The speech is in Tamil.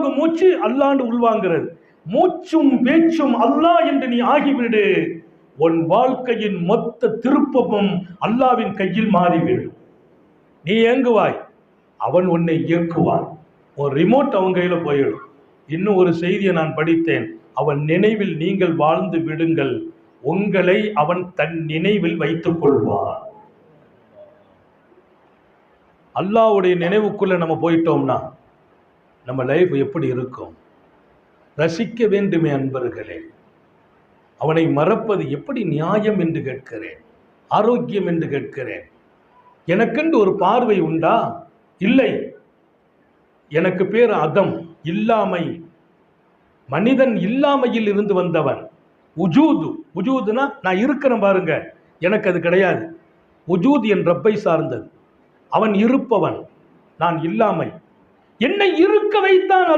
4வது மூச்சு அல்லாண்டு உள்வாங்கிறது. மூச்சும் பேச்சும் அல்லாஹ் என்று நீ ஆகிவிடு, உன் வாழ்க்கையின் மொத்த திருப்பமும் அல்லாவின் கையில் மாறிவிடும். நீ ஏங்குவாய், அவன் உன்னை இயக்குவான். ஒரு ரிமோட் அவன் கையில போயிடும். இன்னும் ஒரு செய்தியை நான் படித்தேன், அவன் நினைவில் நீங்கள் வாழ்ந்து விடுங்கள், உங்களை அவன் தன் நினைவில் வைத்துக் கொள்வான். அல்லாஹ்வுடைய நினைவுக்குள்ள நம்ம போயிட்டோம்னா நம்ம லைஃப் எப்படி இருக்கும்? ரசிக்க வேண்டுமே அன்பர்களே. அவனை மறப்பது எப்படி நியாயம் என்று கேட்கிறேன், ஆரோக்கியம் என்று கேட்கிறேன். எனக்கென்று ஒரு பார்வை உண்டா? இல்லை. எனக்கு பேர் அதம், இல்லாமை. மனிதன் இல்லாமையில் இருந்து வந்தவன். உஜூது, உஜூதுனா நான் இருக்கிறேன் பாருங்க, எனக்கு அது கிடையாது. உஜூத் என் ரப்பை சார்ந்தது. அவன் இருப்பவன், நான் இல்லாமை. என்னை இருக்க வைத்தான்.